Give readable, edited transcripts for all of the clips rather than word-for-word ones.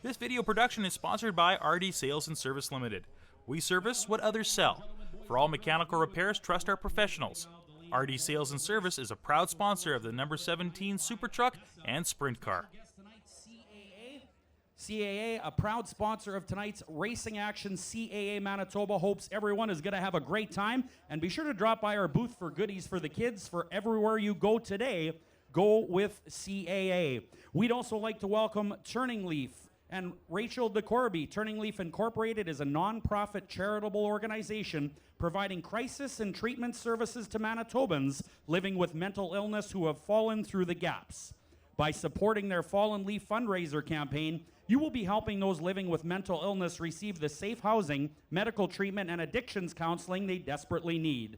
This video production is sponsored by RD Sales and Service Limited. We service what others sell. For all mechanical repairs, trust our professionals. RD Sales and Service is a proud sponsor of the number 17 Super Truck and Sprint Car. CAA, a proud sponsor of tonight's racing action. CAA Manitoba hopes everyone is going to have a great time. And be sure to drop by our booth for goodies for the kids. For everywhere you go today, go with CAA. We'd also like to welcome Turning Leaf and Rachel DeCorby. Turning Leaf Incorporated is a non-profit charitable organization providing crisis and treatment services to Manitobans living with mental illness who have fallen through the gaps. By supporting their Fallen Leaf fundraiser campaign, you will be helping those living with mental illness receive the safe housing, medical treatment, and addictions counseling they desperately need.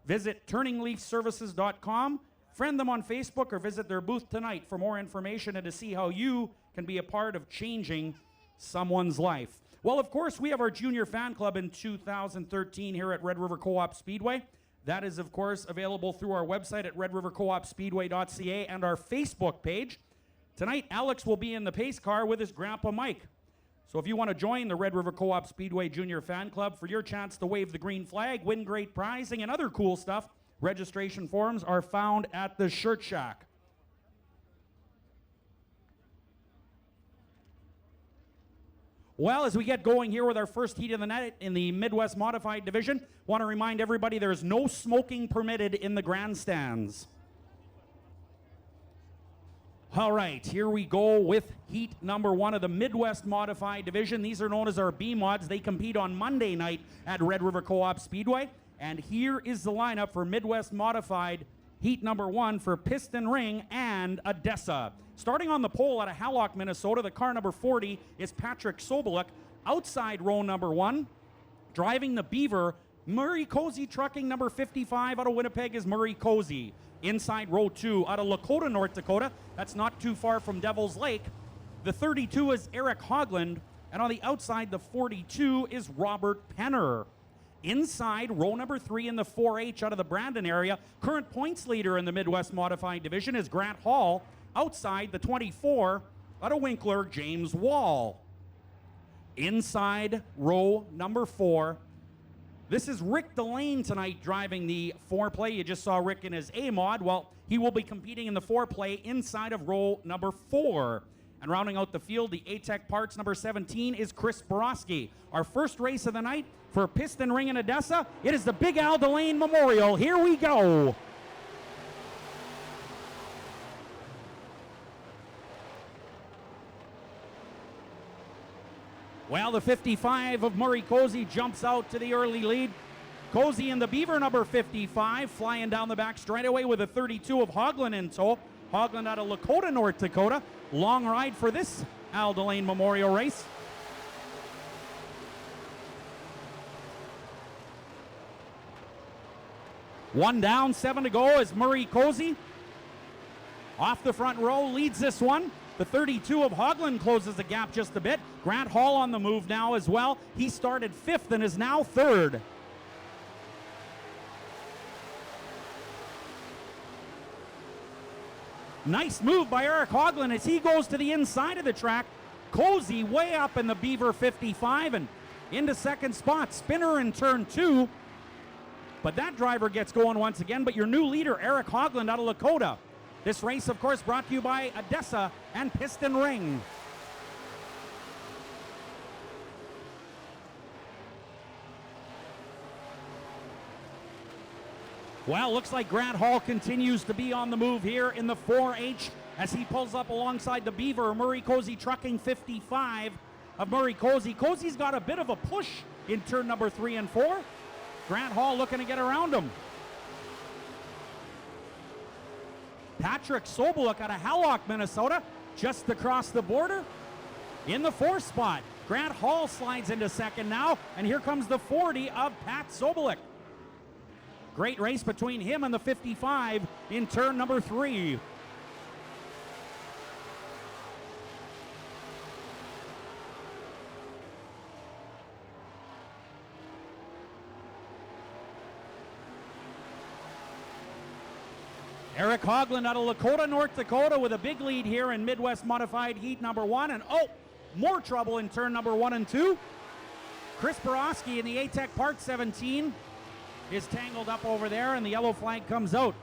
Visit turningleafservices.com, friend them on Facebook, or visit their booth tonight for more information and to see how you can be a part of changing someone's life. Well, of course, we have our junior fan club in 2013 here at Red River Co-op Speedway. That is, of course, available through our website at redrivercoopspeedway.ca and our Facebook page. Tonight, Alex will be in the pace car with his grandpa Mike. So if you want to join the Red River Co-op Speedway Junior Fan Club for your chance to wave the green flag, win great prizing, and other cool stuff, registration forms are found at the Shirt Shack. Well, as we get going here with our first heat of the night in the Midwest Modified Division, want to remind everybody there's no smoking permitted in the grandstands. All right, here we go with heat number 1 of the Midwest Modified Division. These are known as our B-Mods. They compete on Monday night at Red River Co-op Speedway. And here is the lineup for Midwest Modified heat number 1 for Piston Ring and Odessa. Starting on the pole out of Hallock, Minnesota, the car number 40 is Patrick Soboluk. Outside row number 1, driving the Beaver, Murray Cozy Trucking number 55 out of Winnipeg is Murray Cozy. Inside row 2 out of Lakota, North Dakota, that's not too far from Devil's Lake, the 32 is Eric Hogland, and on the outside, the 42 is Robert Penner. Inside, row number 3 in the 4H out of the Brandon area, current points leader in the Midwest Modified Division is Grant Hall. Outside, the 24 out of Winkler, James Wall. Inside, row number 4, this is Rick Delane tonight driving the 4-play. You just saw Rick in his A-Mod. Well, he will be competing in the 4-play inside of row number 4. And rounding out the field, the A-Tech Parts number 17 is Chris Borowski. Our first race of the night for Piston Ring in Odessa, it is the Big Al Delane Memorial. Here we go. Well, the 55 of Murray Cozy jumps out to the early lead. Cozy in the Beaver number 55 flying down the back straightaway with a 32 of Hogland in tow. Hogland out of Lakota, North Dakota. Long ride for this Al Delane Memorial race. One down, 7 to go as Murray Cozy off the front row leads this one. The 32 of Hogland closes the gap just a bit. Grant Hall on the move now as well. He started 5th and is now 3rd. Nice move by Eric Hogland as he goes to the inside of the track. Cozy way up in the Beaver 55 and into second spot. Spinner in turn 2. But that driver gets going once again. But your new leader, Eric Hogland out of Lakota. This race, of course, brought to you by Odessa and Piston Ring. Well, looks like Grant Hall continues to be on the move here in the 4H as he pulls up alongside the Beaver. Murray Cozy Trucking 55 of Murray Cozy. Cozy's got a bit of a push in turn number 3 and 4. Grant Hall looking to get around him. Patrick Soboluk out of Hallock, Minnesota, just across the border in the 4th spot. Grant Hall slides into second now, and here comes the 40 of Pat Soboluk. Great race between him and the 55 in turn number 3. Eric Hogland out of Lakota, North Dakota with a big lead here in Midwest Modified heat number 1. And more trouble in turn number 1 and 2. Chris Borowski in the A-Tech Part 17 is tangled up over there, and the yellow flag comes out.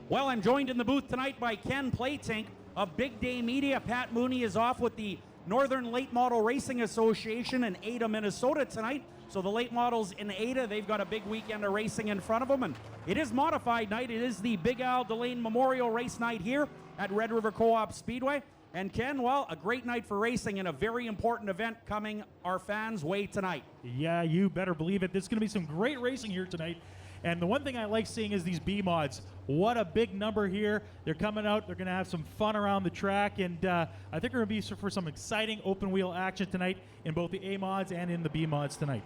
Well, I'm joined in the booth tonight by Ken Playtink of Big Day Media. Pat Mooney is off with the Northern Late Model Racing Association in Ada, Minnesota tonight. So the late models in Ada, they've got a big weekend of racing in front of them. And it is modified night. It is the Big Al Delane Memorial Race Night here at Red River Co-op Speedway. And Ken, well, a great night for racing and a very important event coming our fans' way tonight. Yeah, you better believe it. There's going to be some great racing here tonight. And the one thing I like seeing is these B mods. What a big number here. They're coming out. They're going to have some fun around the track. And I think we're going to be for some exciting open wheel action tonight in both the A mods and in the B mods tonight.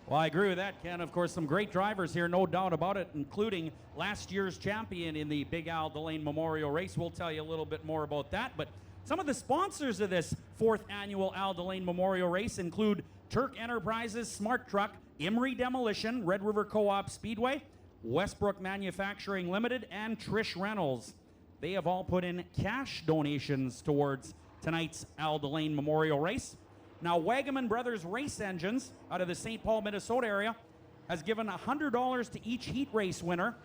Well, I agree with that, Ken. Of course, some great drivers here, no doubt about it, including last year's champion in the Big Al Delane Memorial Race. We'll tell you a little bit more about that. But some of the sponsors of this 4th annual Al Delane Memorial Race include Turk Enterprises, Smart Truck, Emery Demolition, Red River Co-op Speedway, Westbrook Manufacturing Limited, and Trish Reynolds. They have all put in cash donations towards tonight's Al Delane Memorial Race. Now, Wagaman Brothers Race Engines out of the St. Paul, Minnesota area has given $100 to each heat race winner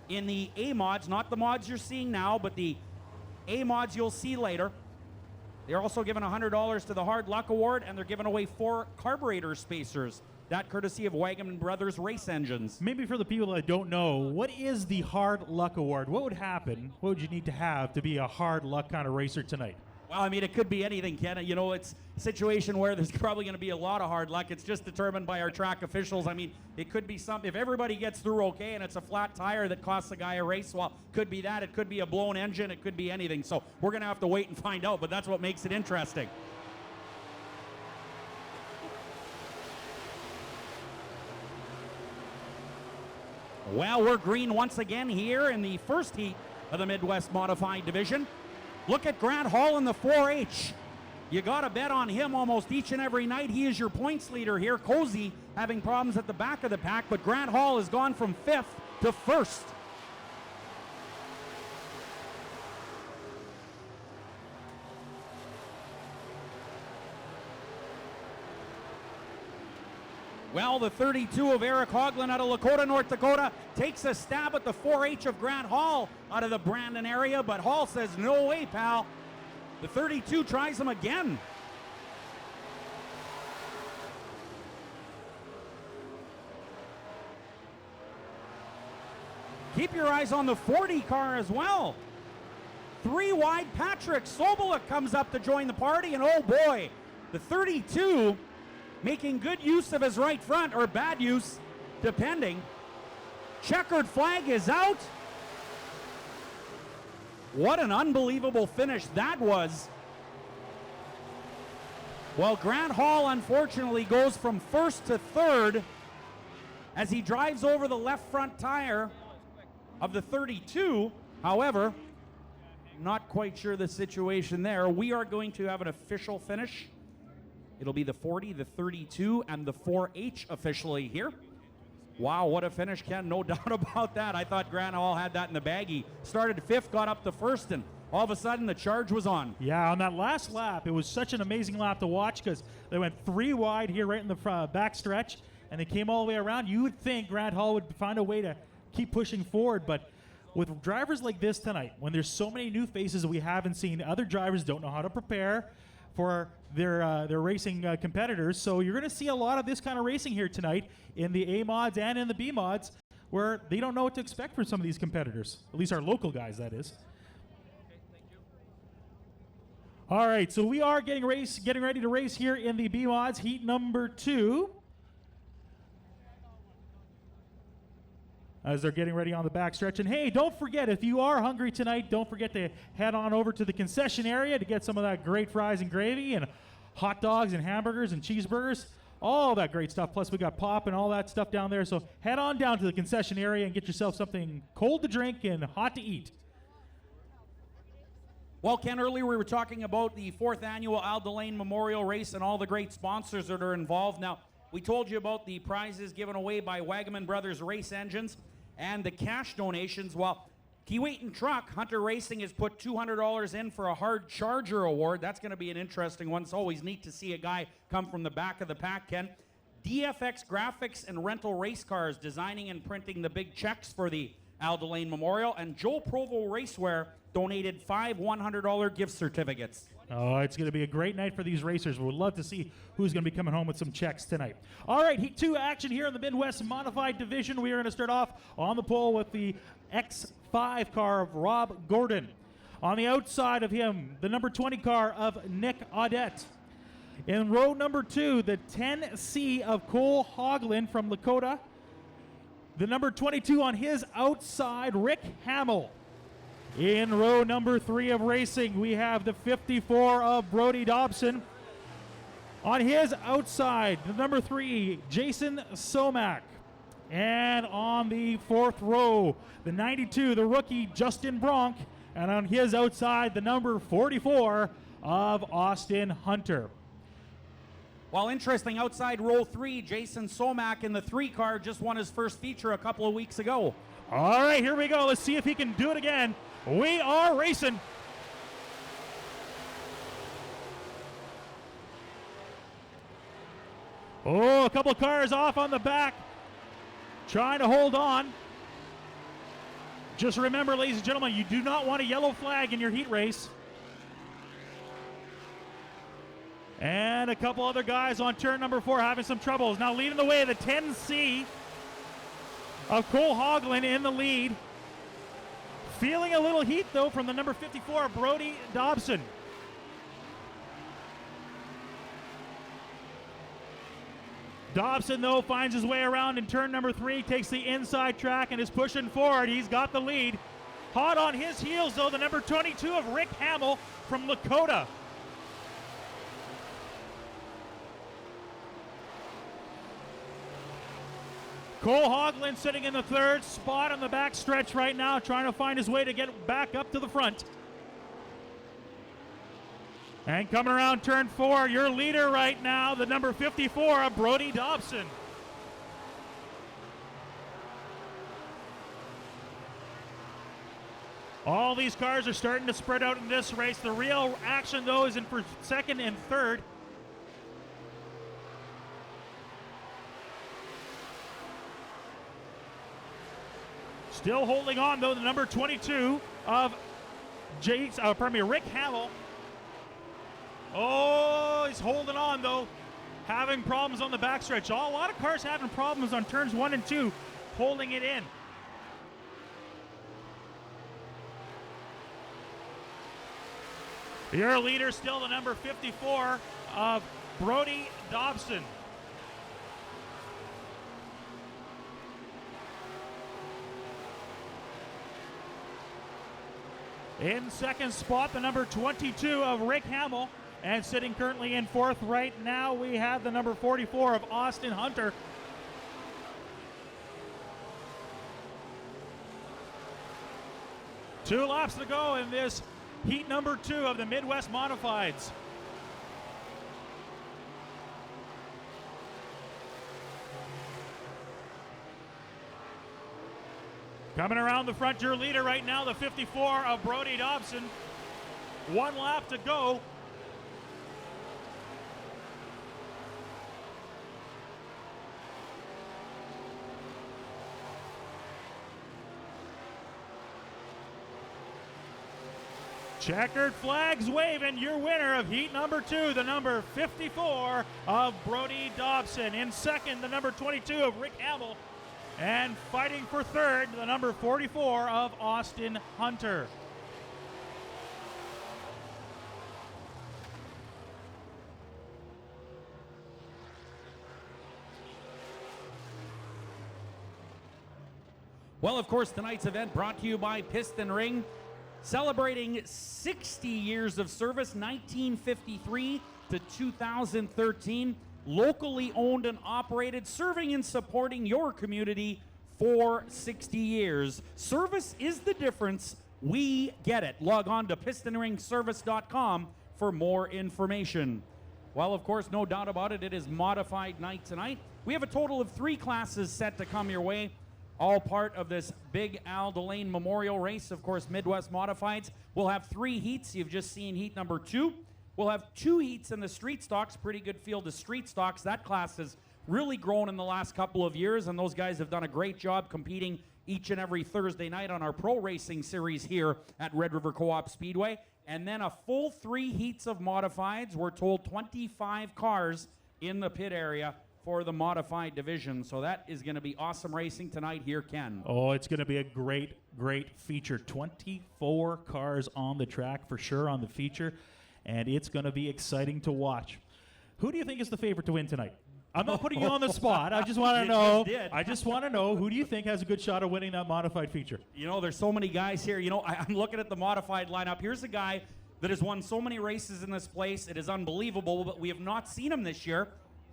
in the A mods, not the mods you're seeing now, but the A mods you'll see later. They're also giving $100 to the Hard Luck Award, and they're giving away 4 carburetor spacers. That courtesy of Wagaman Brothers Race Engines. Maybe for the people that don't know, what is the Hard Luck Award? What would happen? What would you need to have to be a hard luck kind of racer tonight? Well, I mean, it could be anything, Ken. You know, it's a situation where there's probably going to be a lot of hard luck. It's just determined by our track officials. I mean, it could be something. If everybody gets through okay and it's a flat tire that costs a guy a race, well, could be that. It could be a blown engine. It could be anything. So we're going to have to wait and find out, but that's what makes it interesting. Well, we're green once again here in the first heat of the Midwest Modified Division. Look at Grant Hall in the 4H. You got to bet on him almost each and every night. He is your points leader here. Cozy having problems at the back of the pack, but Grant Hall has gone from 5th to 1st. Well, the 32 of Eric Hoagland out of Lakota, North Dakota, takes a stab at the 4H of Grant Hall out of the Brandon area, but Hall says, no way, pal. The 32 tries him again. Keep your eyes on the 40 car as well. 3 wide, Patrick Soboluk comes up to join the party, and oh boy, the 32 making good use of his right front, or bad use, depending. Checkered flag is out. What an unbelievable finish that was. Well, Grant Hall unfortunately goes from 1st to 3rd as he drives over the left front tire of the 32. However, not quite sure the situation there. We are going to have an official finish. It'll be the 40, the 32, and the 4H officially here. Wow, what a finish, Ken. No doubt about that. I thought Grant Hall had that in the bag. He started 5th, got up to 1st, and all of a sudden the charge was on. Yeah, on that last lap, it was such an amazing lap to watch because they went 3 wide here right in the back stretch, and they came all the way around. You would think Grant Hall would find a way to keep pushing forward, but with drivers like this tonight, when there's so many new faces that we haven't seen, other drivers don't know how to prepare for their racing competitors. So you're going to see a lot of this kind of racing here tonight in the A mods and in the B mods, where they don't know what to expect from some of these competitors, at least our local guys, that is. All right, so we are getting ready to race here in the B mods, heat number 2. As they're getting ready on the backstretch. And hey, don't forget, if you are hungry tonight, don't forget to head on over to the concession area to get some of that great fries and gravy and hot dogs and hamburgers and cheeseburgers, all that great stuff. Plus we got pop and all that stuff down there. So head on down to the concession area and get yourself something cold to drink and hot to eat. Well, Ken, earlier we were talking about the 4th annual Al Delane Memorial Race and all the great sponsors that are involved. Now, we told you about the prizes given away by Wagaman Brothers Race Engines and the cash donations. Well, Keewatin Truck, Hunter Racing has put $200 in for a Hard Charger Award. That's going to be an interesting one. It's always neat to see a guy come from the back of the pack, Ken. DFX Graphics and Rental Race Cars, designing and printing the big checks for the Al Delane Memorial. And Joel Provo Racewear donated 5 $100 gift certificates. Oh, it's going to be a great night for these racers. We'd love to see who's going to be coming home with some checks tonight. All right, Heat 2 action here in the Midwest Modified Division. We are going to start off on the pole with the X5 car of Rob Gordon. On the outside of him, the number 20 car of Nick Audette. In row number 2, the 10C of Cole Hoagland from Lakota. The number 22 on his outside, Rick Hamill. In row number 3 of racing, we have the 54 of Brody Dobson. On his outside, the number 3, Jason Somack. And on the 4th row, the 92, the rookie, Justin Bronk. And on his outside, the number 44 of Austin Hunter. While interesting, outside row 3, Jason Somack in the 3 car just won his first feature a couple of weeks ago. All right, here we go. Let's see if he can do it again. We are racing. Oh, a couple cars off on the back. Trying to hold on. Just remember, ladies and gentlemen, you do not want a yellow flag in your heat race. And a couple other guys on turn number 4 having some troubles. Now leading the way, the 10C of Cole Hoagland in the lead. Feeling a little heat, though, from the number 54, Brody Dobson. Dobson, though, finds his way around in turn number 3, takes the inside track and is pushing forward. He's got the lead. Hot on his heels, though, the number 22 of Rick Hamill from Lakota. Cole Hoagland sitting in the 3rd spot on the back stretch right now, trying to find his way to get back up to the front. And coming around turn 4, your leader right now, the number 54 of Brody Dobson. All these cars are starting to spread out in this race. The real action, though, is in for 2nd and 3rd. Still holding on, though, the number 22 of Rick Hamill. Oh, he's holding on, though. Having problems on the backstretch. A lot of cars having problems on turns 1 and 2, holding it in. Your leader still the number 54 of Brody Dobson. In 2nd spot, the number 22 of Rick Hamill. And sitting currently in 4th right now, we have the number 44 of Austin Hunter. Two laps to go in this heat number 2 of the Midwest Modifieds. Coming around the front, your leader right now, the 54 of Brody Dobson. 1 lap to go. Checkered flags waving, your winner of heat number 2, the number 54 of Brody Dobson. In 2nd, the number 22 of Rick Hamill. And fighting for 3rd, the number 44 of Austin Hunter. Well, of course, tonight's event brought to you by Piston Ring, celebrating 60 years of service, 1953 to 2013. Locally owned and operated, serving and supporting your community for 60 years. Service is the difference. We get it. Log on to pistonringservice.com for more information. Well, of course, no doubt about it, it is modified night tonight. We have a total of 3 classes set to come your way. all part of this big Al Delane Memorial Race. Of course, Midwest Modifieds will have 3 heats. You've just seen heat number 2. We'll have 2 heats in the street stocks. Pretty good field of street stocks. That class has really grown in the last couple of years, and those guys have done a great job competing each and every Thursday night on our pro racing series here at Red River Co-op Speedway. And then a full 3 heats of modifieds. We're told 25 cars in the pit area for the modified division. So that is going to be awesome racing tonight here, Ken. Oh, it's going to be a great, great feature. 24 cars on the track for sure on the feature, and it's going to be exciting to watch. Who do you think is the favorite to win tonight? I'm not putting you on the spot. I just want to know. I just want to know, who do you think has a good shot of winning that modified feature? You know, there's so many guys here. You know, I'm looking at the modified lineup. Here's a guy that has won so many races in this place. It is unbelievable, but we have not seen him this year.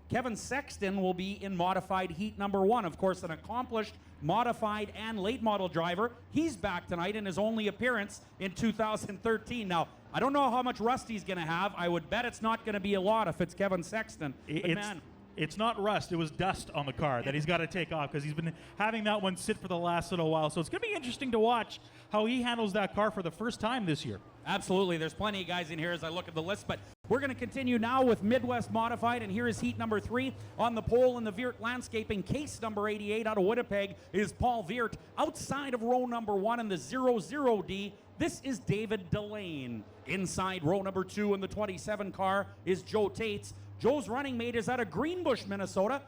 Kevin Sexton will be in modified heat number 1. Of course, an accomplished modified and late model driver. He's back tonight in his only appearance in 2013. Now, I don't know how much rust he's going to have. I would bet it's not going to be a lot if it's Kevin Sexton. It's not rust. It was dust on the car that he's got to take off because he's been having that one sit for the last little while. So it's going to be interesting to watch how he handles that car for the first time this year. Absolutely. There's plenty of guys in here as I look at the list, but we're going to continue now with Midwest Modified, and here is heat number 3. On the pole in the Veert Landscaping, case number 88 out of Winnipeg is Paul Veert. Outside of row number 1 in the 00D, this is David Delane. Inside row number 2 in the 27 car is Joe Tates. Joe's running mate is out of Greenbush, Minnesota.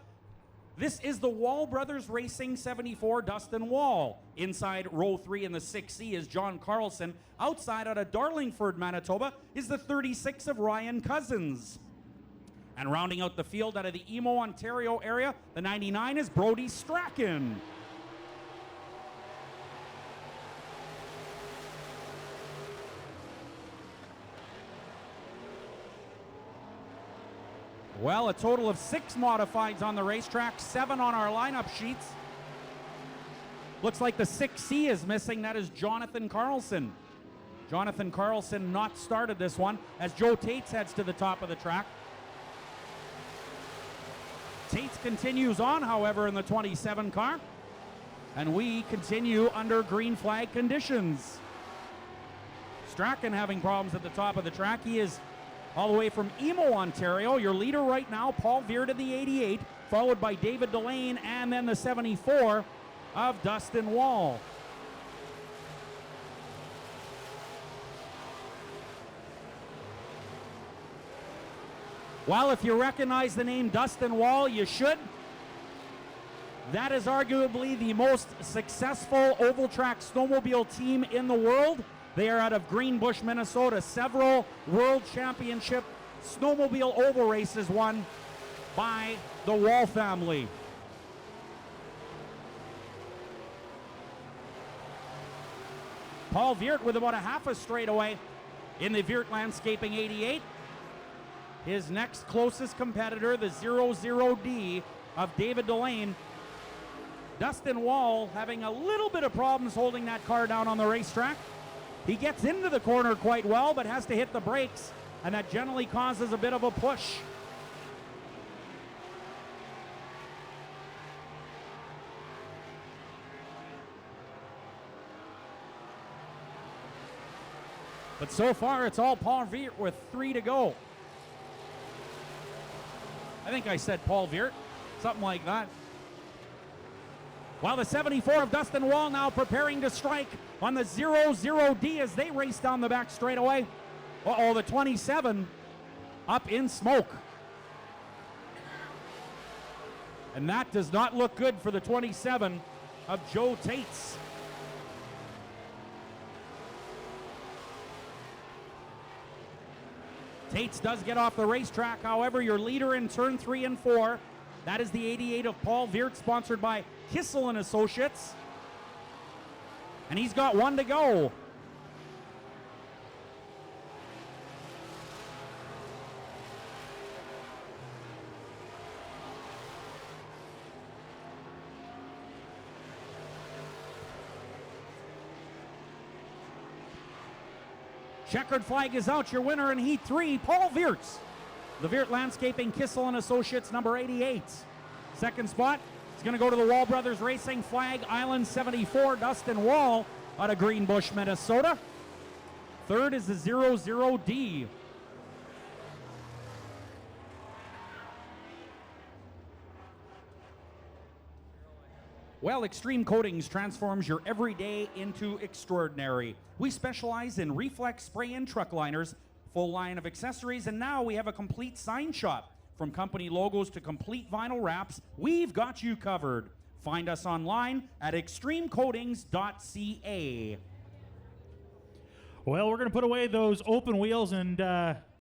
This is the Wall Brothers Racing 74, Dustin Wall. Inside row 3 in the 6C is John Carlson. Outside out of Darlingford, Manitoba is the 36 of Ryan Cousins. And rounding out the field out of the Emo, Ontario area, the 99 is Brody Strachan. Well, a total of 6 modifieds on the racetrack, 7 on our lineup sheets. Looks like the 6C is missing. That is Jonathan Carlson. Jonathan Carlson not started this one as Joe Tates heads to the top of the track. Tates continues on, however, in the 27 car. And we continue under green flag conditions. Strachan having problems at the top of the track. He is all the way from Emo, Ontario. Your leader right now, Paul Veert in the 88, followed by David Delane, and then the 74 of Dustin Wall. Well, if you recognize the name Dustin Wall, you should. That is arguably the most successful oval track snowmobile team in the world. They are out of Greenbush, Minnesota. Several World Championship snowmobile oval races won by the Wall family. Paul Veert with about a half a straightaway in the Veert Landscaping 88. His next closest competitor, the 00D of David Delane. Dustin Wall having a little bit of problems holding that car down on the racetrack. He gets into the corner quite well, but has to hit the brakes, and that generally causes a bit of a push. But so far, it's all Paul Veert with 3 to go. I think I said Paul Veert, something like that. While the 74 of Dustin Wall now preparing to strike on the 00D as they race down the back straightaway. Uh-oh, the 27 up in smoke. And that does not look good for the 27 of Joe Tates. Tates does get off the racetrack, however, your leader in turn 3 and 4. That is the 88 of Paul Veert, sponsored by Kissel and Associates. And he's got 1 to go. Checkered flag is out. Your winner in Heat 3, Paul Veert. The Veert Landscaping Kissel and Associates, number 88. Second spot, It's going to go to the Wall Brothers Racing flag, Island 74, Dustin Wall out of Greenbush, Minnesota. Third is the 00D. Well, Extreme Coatings transforms your everyday into extraordinary. We specialize in reflex spray and truck liners, full line of accessories, and now we have a complete sign shop. From company logos to complete vinyl wraps, we've got you covered. Find us online at extremecoatings.ca. Well, we're going to put away those open wheels and